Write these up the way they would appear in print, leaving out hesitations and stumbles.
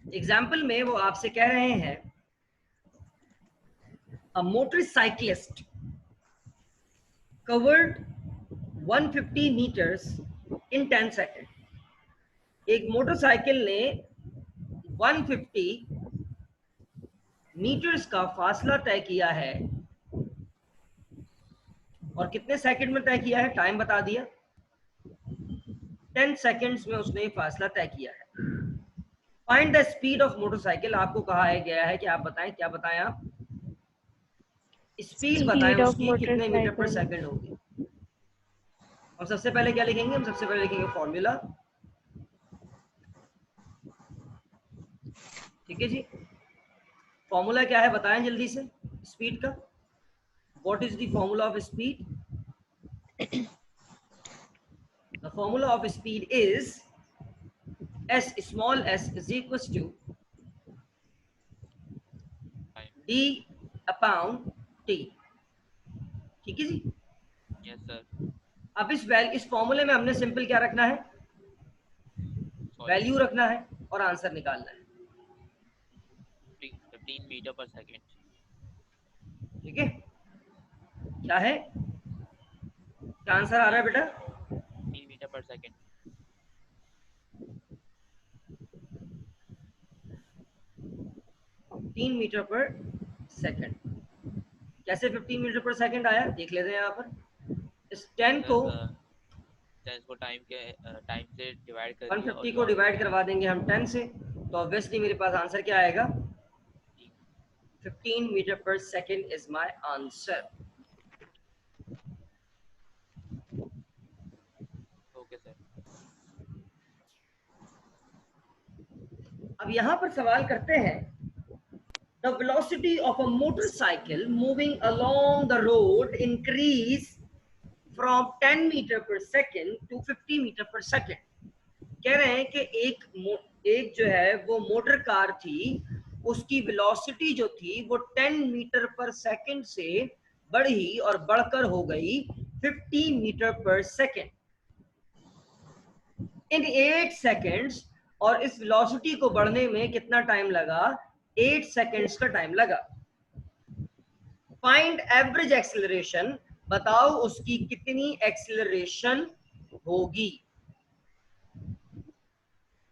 Example में वो आपसे कह रहे हैं a motorcyclist covered 150 metres in 10 second. एक मोटरसाइकिल ने 150 मीटर्स का फासला तय किया है और कितने सेकंड में तय किया है, टाइम बता दिया, 10 सेकंड्स में उसने फासला तय किया है। Find the speed of motorcycle, आपको कहा गया है कि आप बताएं, क्या बताएं आप, स्पीड बताएं स्पीड ऑफ उसकी कितने मीटर पर मोटरसाइकिल। सेकंड होगी। हम सबसे पहले क्या लिखेंगे, हम सबसे पहले लिखेंगे फॉर्मूला। ठीक है जी, फॉर्मूला क्या है बताएं जल्दी से स्पीड का। What is the formula of speed? The formula of speed is s small s is equals to d upon t। ठीक है जी। Yes sir. अब इस फॉर्मूले में हमने सिंपल क्या रखना है, वैल्यू रखना है और आंसर निकालना है। 15 मीटर पर सेकेंड। ठीक है, क्या है, क्या आंसर आ रहा है बेटा? 15 मीटर पर सेकेंड। 15 metre per second. कैसे 15 मीटर पर सेकंड आया, देख लेते हैं यहाँ पर। इस 10 को टाइम से डिवाइड कर दिया 150 को डिवाइड करवा देंगे हम 10 से, तो ऑब्वियसली मेरे पास आंसर क्या आएगा, 15 metre per second is my answer. Okay sir. अब यहाँ पर सवाल करते हैं, the velocity of a motorcycle moving along the road increase from 10 meter per second to 50 meter per second। कह रहे हैं कि एक जो है वो मोटर कार थी, उसकी वेलोसिटी जो थी वो 10 मीटर पर सेकंड से बढ़ी और बढ़कर हो गई 50 metre per second in 8 seconds. और इस वेलोसिटी को बढ़ने में कितना टाइम लगा, 8 सेकंड्स का टाइम लगा। फाइंड एवरेज एक्सेलरेशन, बताओ उसकी कितनी एक्सेलरेशन होगी।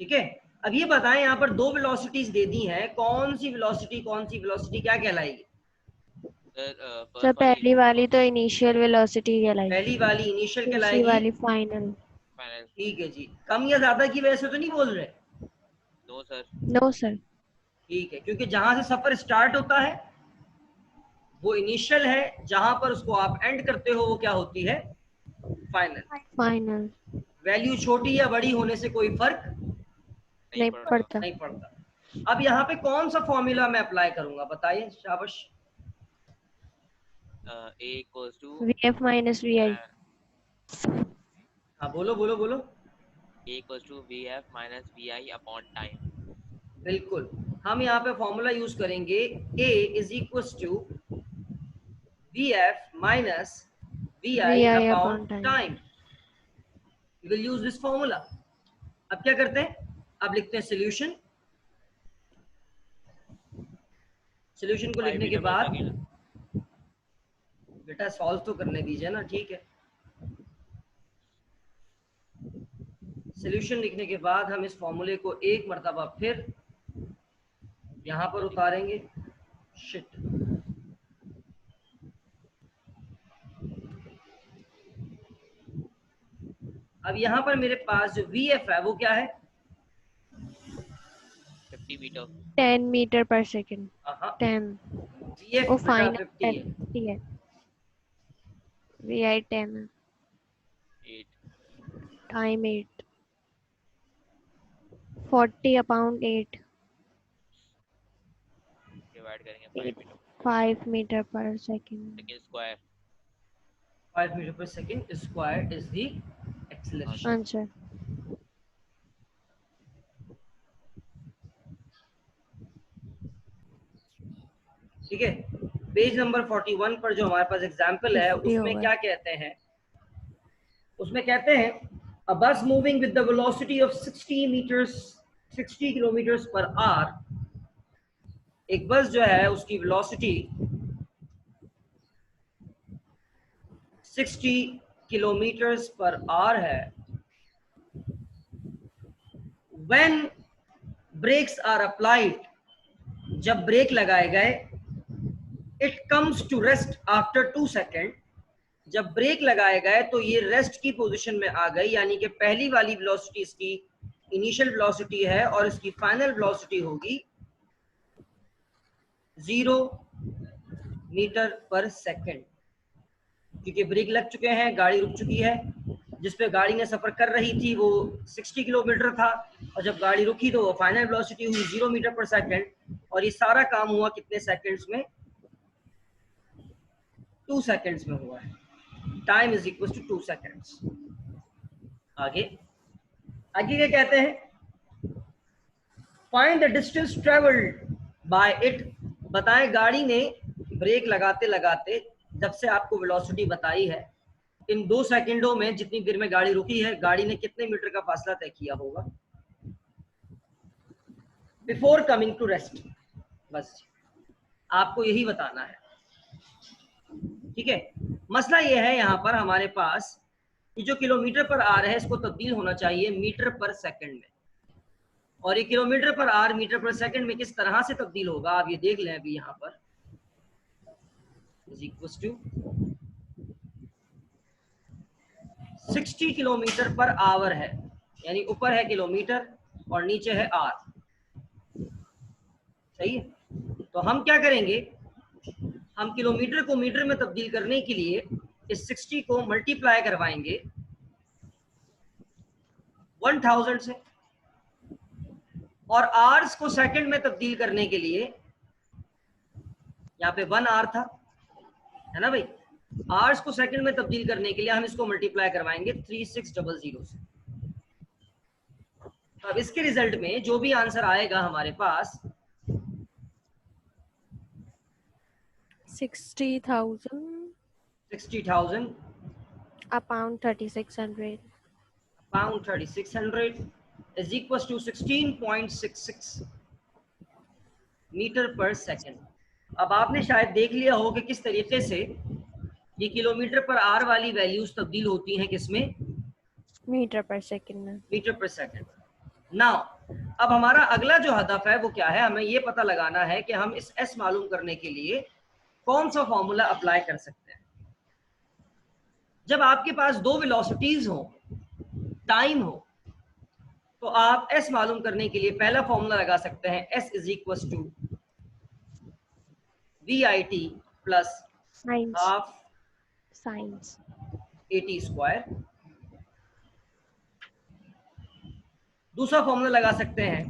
ठीक है, अब ये बताएं, यहाँ पर दो वेलोसिटीज दे दी हैं, कौन सी वेलोसिटी क्या कहलाएगी? सर पहली वाली तो इनिशियल वेलोसिटी कहलाएगी, पहली वाली इनिशियल दूसरी कहलाएगी, वाली फाइनल। ठीक है जी। कम या ज्यादा की वजह से तो नहीं बोल रहे? No sir. No sir. ठीक है, क्योंकि जहां से सफर स्टार्ट होता है वो इनिशियल है, जहां पर उसको आप एंड करते हो वो क्या होती है, फाइनल। वैल्यू छोटी या बड़ी होने से कोई फर्क नहीं पड़ता। नहीं पड़ता। अब यहाँ पे कौन सा फॉर्मूला मैं अप्लाई करूंगा बताइए, शाबाश। A equals to VF minus VI। हाँ बोलो बोलो बोलो। A equals to VF minus VI upon time। बिल्कुल, हम यहाँ पे फॉर्मूला यूज करेंगे A is equal to VF minus VI upon time. We will use this formula. अब क्या करते हैं, अब लिखते हैं सोल्यूशन। सोल्यूशन को लिखने के बाद बेटा सॉल्व तो करने दीजिए ना, ठीक है। सोल्यूशन लिखने के बाद हम इस फॉर्मूले को एक मर्तबा फिर यहाँ पर उतारेंगे। शिट, अब यहाँ पर मेरे पास जो VF है वो क्या है, 50 मीटर। 10 मीटर पर सेकेंड। 10 VF वो बेटा फाइनल 50 है, VI 10 है, 8 टाइम 8, 40 अपॉन 8 डिवाइड करेंगे 5 मीटर पर सेकेंड। स्क्वायर। 5 मीटर पर second square is the acceleration. Answer. ठीक है, पेज नंबर 41 पर जो हमारे पास एग्जाम्पल है उसमें क्या कहते हैं, उसमें कहते हैं a bus moving with the velocity of 60 metres 60 kilometre per hour, एक बस जो है उसकी वेलोसिटी 60 किलोमीटर पर आवर है, when brakes are applied, जब ब्रेक लगाए गए, it comes to rest after 2 second, जब ब्रेक लगाए गए तो ये रेस्ट की पोजीशन में आ गई, यानी कि पहली वाली वेलोसिटी इसकी इनिशियल वेलोसिटी है और इसकी फाइनल वेलोसिटी होगी 0 मीटर पर सेकेंड, क्योंकि ब्रेक लग चुके हैं, गाड़ी रुक चुकी है, जिस पे गाड़ी ने सफर कर रही थी वो 60 किलोमीटर था, और जब गाड़ी रुकी तो वो फाइनल वेलोसिटी हुई 0 मीटर पर सेकेंड, और ये सारा काम हुआ कितने सेकेंड्स में? 2 सेकेंड्स में हुआ है। Time is equal to 2 seconds. आगे क्या कहते हैं? Find the distance travelled by it, बताएं गाड़ी ने ब्रेक लगाते लगाते जब से आपको वेलोसिटी बताई है, इन 2 सेकंडों में जितनी देर में गाड़ी रुकी है, गाड़ी ने कितने मीटर का फासला तय किया होगा बिफोर कमिंग टू रेस्ट। बस आपको यही बताना है, ठीक है। मसला ये है यहाँ पर हमारे पास ये जो किलोमीटर पर आवर है इसको तब्दील होना चाहिए मीटर पर सेकंड में, और ये kilometre per hour meter per second में किस तरह से तब्दील होगा आप ये देख लें। अभी यहाँ पर is equal to 60 kilometre per hour है, यानी ऊपर है किलोमीटर और नीचे है आर, सही है। तो हम क्या करेंगे, हम किलोमीटर को मीटर में तब्दील करने के लिए इस 60 को मल्टीप्लाई करवाएंगे 1000 से, और आवर्स को सेकंड में तब्दील करने के लिए यहाँ पे 1 आवर था, है ना भाई, आवर्स को सेकंड में तब्दील करने के लिए हम इसको मल्टीप्लाई करवाएंगे 3600 से। अब इसके रिजल्ट में जो भी आंसर आएगा हमारे पास 60,000 upon 3600 is equals to 16.66 metre per second. अब आपने शायद देख लिया हो कि किस तरीके से ये किलोमीटर पर आवर वाली वैल्यूज तब्दील होती हैं किसमें? मीटर पर सेकंड में। Metre per second. नाउ अब हमारा अगला जो हदफ है वो क्या है, हमें ये पता लगाना है कि हम इस एस मालूम करने के लिए कौन सा फॉर्मूला अप्लाई कर सकते हैं। जब आपके पास 2 वेलोसिटीज हो, टाइम हो, तो आप एस मालूम करने के लिए पहला फॉर्मूला लगा सकते हैं, S is equal to VIT plus half science AT square. दूसरा फॉर्मूला लगा सकते हैं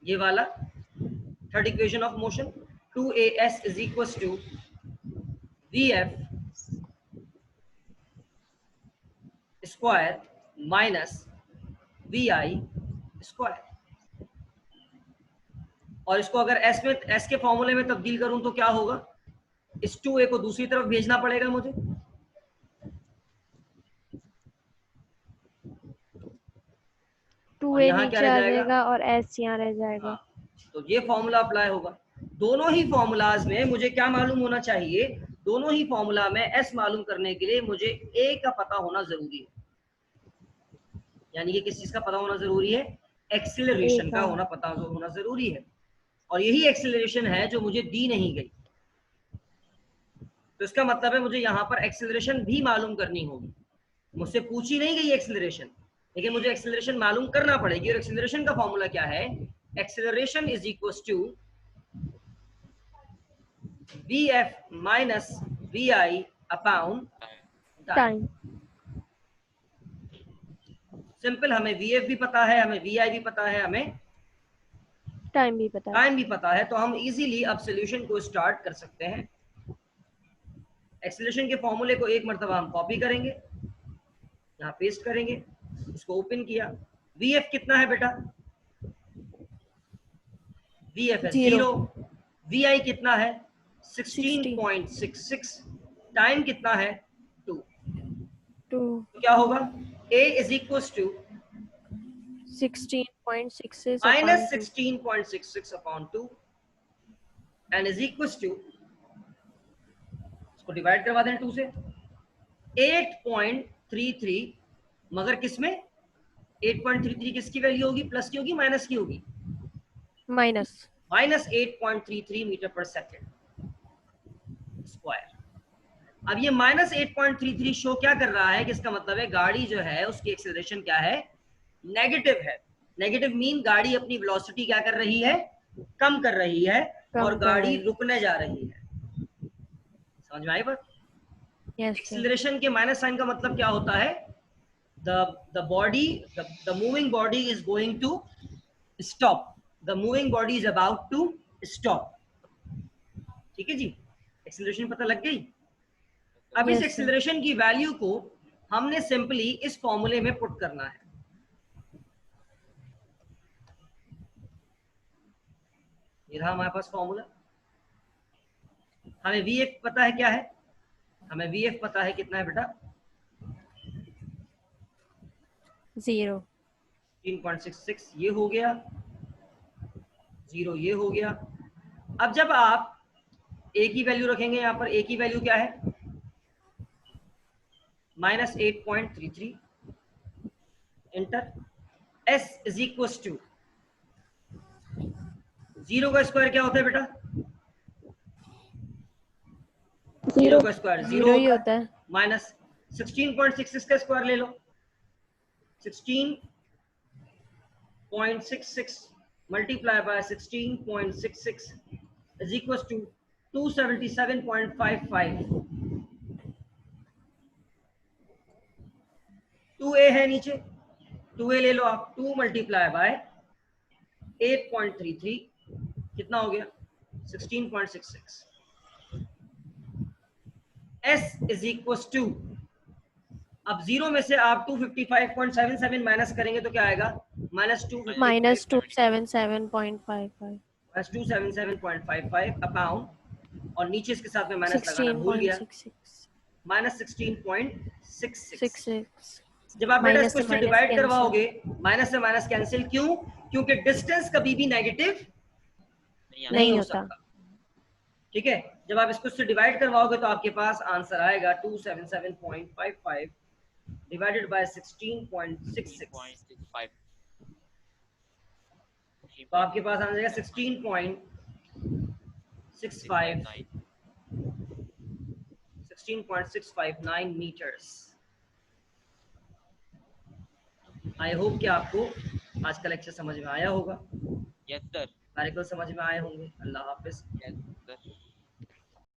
ये वाला, third equation of motion, 2AS is equal to VF square minus VI square. और इसको अगर एस के फॉर्मूले में तब्दील करूं तो क्या होगा, इस 2A को दूसरी तरफ भेजना पड़ेगा मुझे, टू ए नीचे आ जाएगा और एस यहाँ रह जाएगा। तो ये फॉर्मूला अप्लाई होगा। दोनों ही फॉर्मूलाज में मुझे क्या मालूम होना चाहिए, दोनों ही फॉर्मूला में एस मालूम करने के लिए मुझे ए का पता होना जरूरी है, यानी कि किस चीज का पता होना जरूरी है, एक्सीलरेशन का पता होना जरूरी है, और यही एक्सीलरेशन है जो मुझे दी नहीं गई। तो इसका मतलब है मुझे यहाँ पर एक्सीलरेशन भी मालूम करनी होगी, मुझसे पूछी नहीं गई एक्सीलरेशन, लेकिन मुझे एक्सीलरेशन मालूम करना पड़ेगी। और एक्सीलरेशन का फॉर्मूला क्या है, acceleration is equal to VF minus VI upon time. Simple, हमें VF भी पता है, हमें VI भी पता है, हमें टाइम भी पता है, तो हम इजीली अब सॉल्यूशन को स्टार्ट कर सकते हैं। एक्सीलरेशन के फॉर्मूले को एक मरतबा हम कॉपी करेंगे, यहाँ पेस्ट करेंगे, इसको ओपन किया। VF कितना है बेटा, VF है 0, VI कितना है 16.66, टाइम कितना है 2। तो क्या होगा, A is equal to 16.66 minus upon 2. 16.66 upon 2 and is equals to, इसको डिवाइड करवा दें 2 से, 8.33, मगर किसमें 8.33 किसकी वैल्यू होगी, प्लस की होगी माइनस की होगी, माइनस माइनस 8.33 मीटर पर सेकेंड स्क्वायर। अब ये माइनस 8.33 शो क्या कर रहा है कि इसका मतलब है गाड़ी जो है उसकी एक्सेलरेशन क्या है, नेगेटिव है। नेगेटिव मीन गाड़ी अपनी वेलोसिटी क्या कर रही है, कम कर रही है और गाड़ी रुकने जा रही है। समझ में आई बात? एक्सेलरेशन के माइनस साइन का मतलब क्या होता है, the body, the moving body is going to stop, the moving body is about to stop। ठीक है जी, एक्सेलरेशन पता लग गई। अब इस एक्सेलरेशन की वैल्यू को हमने सिंपली इस फॉर्मूले में पुट करना है। ये रहा हमारे पास फॉर्मूला। हमें Vf पता है क्या है, हमें Vf पता है कितना है बेटा, 16.66, ये हो गया 0, ये हो गया। अब जब आप A की वैल्यू रखेंगे, यहाँ पर A की वैल्यू क्या है, minus 8.33, enter. S is equal to 0 का स्क्वायर क्या होता है बेटा, 0 का स्क्वायर 0 होता है, माइनस 16.66 का स्क्वायर ले लो, 16.66 multiply by 16.66 is equal to 277.55। 2a है नीचे, 2a ले लो आप, 2 मल्टीप्लाई बाय 8.33 कितना हो गया, 16.66। S इज इक्वल टू, अब 0 में से आप 255.77 माइनस करेंगे तो क्या आएगा, माइनस 277.55 अपॉन, और नीचे इसके साथ में माइनस लगाना भूल गया, माइनस 16.66। जब आप बेटा इसको इससे डिवाइड करवाओगे, माइनस से माइनस कैंसिल, क्यों, क्योंकि डिस्टेंस कभी भी नेगेटिव नहीं हो सकता। ठीक है, जब आप इसको इससे डिवाइड करवाओगे तो आपके पास आंसर आएगा 277.55 डिवाइडेड बाय 16.66, तो आपके पास आ जाएगा 16.659 मीटर्स। आई होप कि आपको आज का लेक्चर समझ में आया होगा। Yes sir. आर्टिकल समझ में आए होंगे। अल्लाह हाफिज। Yes sir.